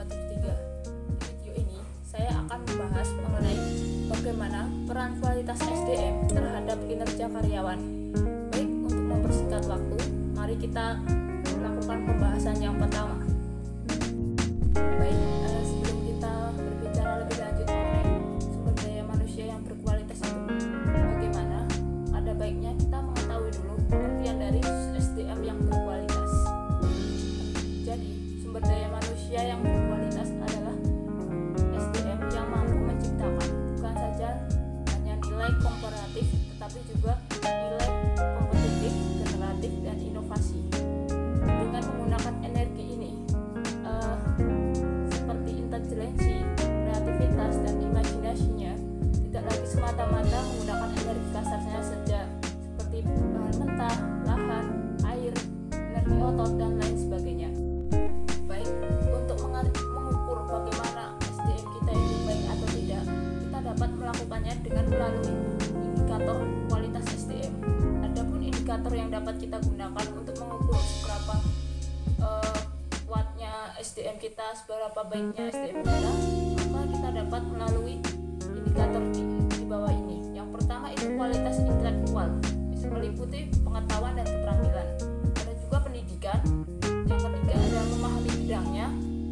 Motivatif 3. Di video ini saya akan membahas mengenai bagaimana peran kualitas SDM terhadap kinerja karyawan. Baik, untuk mempersingkat waktu, mari kita melakukan pembahasan yang pertama. Baik, sebelum kita berbicara lebih lanjut mengenai sumber daya manusia yang berkualitas itu bagaimana, ada baiknya kita mengetahui dulu pengertian dari SDM yang berkualitas. Jadi, sumber daya manusia yang berkualitas adalah SDM yang mampu menciptakan bukan saja hanya nilai komparatif, tetapi juga nilai kompetitif, generatif, dan inovasi. Dengan menggunakan energi ini, seperti intelijensi, kreativitas, dan imajinasinya, tidak lagi semata-mata menggunakan energi kasarnya saja, seperti bahan mentah, lahan, air, energi otot, dan lain sebagainya. Baik, untuk mengukur bagaimana SDM kita itu baik atau tidak, kita dapat melakukannya dengan melalui indikator kualitas SDM. Adapun indikator yang dapat kita gunakan untuk mengukur seberapa kuatnya SDM kita, seberapa baiknya SDM kita, maka kita dapat melalui indikator di bawah ini. Yang pertama itu kualitas intelektual, bisa meliputi pengetahuan dan keterampilan. Ada juga pendidikan. Yang ketiga ada memahami bidangnya.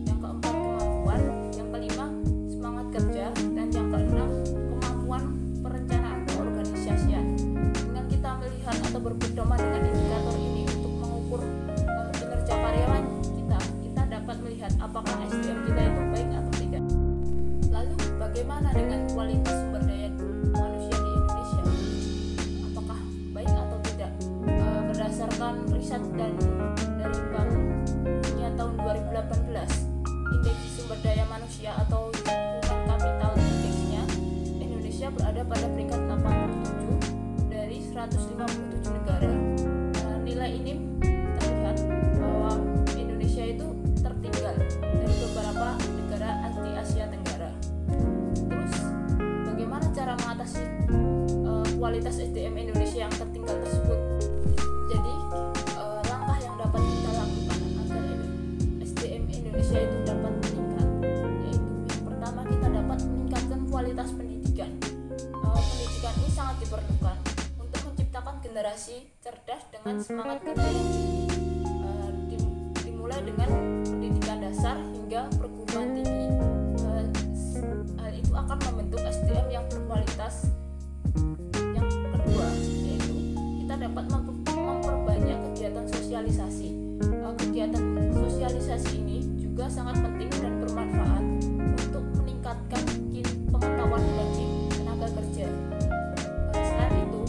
Yang keempat kemampuan. Yang kelima semangat kerja. Dan yang keenam kemampuan perencanaan keorganisasian. Dengan kita melihat atau berpedoman dengan indikator ini untuk mengukur kinerja karyawan kita dapat melihat apakah SDM kita itu baik atau tidak. Lalu bagaimana dengan kualitas sumber daya manusia di Indonesia? Apakah baik atau tidak? Berdasarkan riset dari Bank Dunia tahun 2018, indeks sumber daya manusia atau Human Capital Index-nya, Indonesia berada pada peringkat 87 dari 157 negara. Nilai ini terlihat bahwa Indonesia itu tertinggal dari beberapa negara di Asia Tenggara. Terus, bagaimana cara mengatasi kualitas SDM Indonesia yang tertinggal tersebut? Jadi, langkah yang dapat kita lakukan agar SDM Indonesia itu dapat meningkat, yaitu yang pertama kita dapat meningkatkan kualitas pendidikan. Pendidikan ini sangat diperlukan untuk menciptakan generasi cerdas dengan semangat kerja yang tinggi. Dimulai dengan pendidikan dasar hingga perguruan tinggi. Hal itu akan membentuk SDM yang berkualitas. Yang kedua, yaitu kita dapat memperbanyak kegiatan sosialisasi. Kegiatan sosialisasi ini juga sangat penting dan bermanfaat untuk meningkatkan pengetahuan bagi tenaga kerja. Selain itu,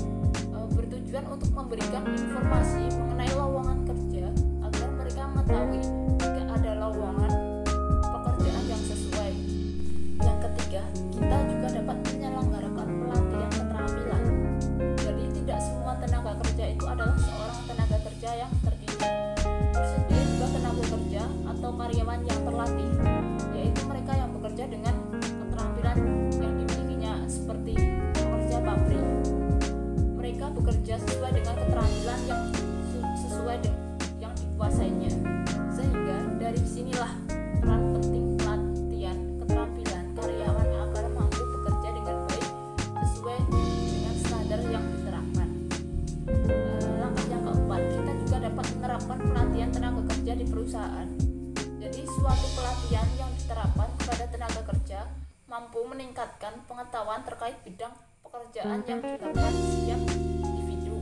bertujuan untuk memberikan informasi mengenai lowongan kerja agar mereka mengetahui jika ada lowongan pekerjaan yang sesuai. Yang ketiga, kita juga dapat menyelenggarakan pelatihan keterampilan. Jadi tidak semua tenaga kerja itu adalah seorang tenaga kerja yang terdidik. Tersedia juga tenaga kerja atau karyawan yang terlatih, yaitu mereka yang bekerja dengan keterampilan yang dimilikinya seperti pekerja pabrik. Mereka bekerja sesuai dengan keterampilan yang sesuai dengan yang dikuasainya. Sehingga dari sinilah peran penting pelatihan keterampilan karyawan agar mampu bekerja dengan baik sesuai dengan standar yang diterapkan. Langkah yang keempat, kita juga dapat menerapkan pelatihan tenaga kerja di perusahaan. Jadi suatu pelatihan yang diterapkan kepada tenaga kerja mampu meningkatkan pengetahuan terkait bidang pekerjaan yang dilakukan setiap individu.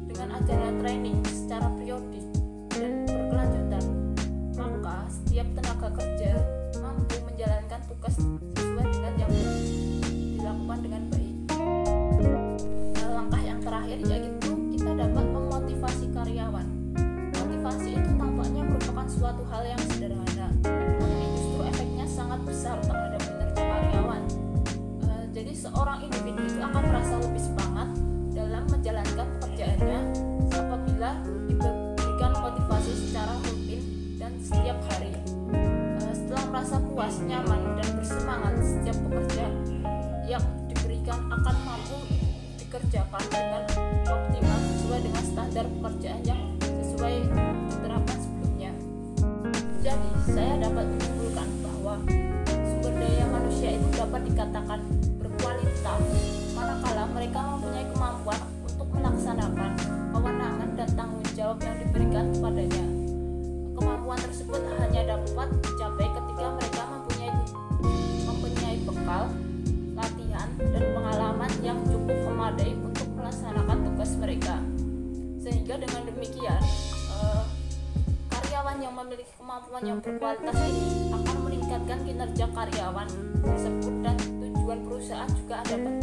Dengan adanya training secara periodik dan berkelanjutan, maka setiap tenaga kerja mampu menjalankan tugas sesuai dengan yang dilakukan dengan baik. Langkah yang terakhir yaitu kita dapat memotivasi karyawan. Motivasi itu tampaknya merupakan suatu hal yang sederhana, tapi justru efeknya sangat besar terhadap kinerja karyawan. Jadi seorang individu itu akan merasa lebih semangat dalam menjalankan pekerjaannya apabila diberikan motivasi secara rutin dan setiap hari. Setelah merasa puas, nyaman, dan bersemangat, setiap pekerja yang diberikan akan mampu dikerjakan dengan optimal sesuai dengan standar pekerjaan yang sesuai diterapkan sebelumnya. Jadi, saya dapat menyimpulkan bahwa sumber daya manusia itu dapat dikatakan berkualitas manakala mereka mempunyai kemampuan untuk melaksanakan kewenangan dan tanggung jawab yang diberikan kepadanya. Kemampuan tersebut hanya dapat dicapai ketika mereka mempunyai bekal, latihan, dan pengalaman yang cukup memadai untuk melaksanakan tugas mereka. Sehingga dengan demikian, karyawan yang memiliki kemampuan yang berkualitas ini akan meningkatkan kinerja karyawan tersebut dan tujuan perusahaan juga dapat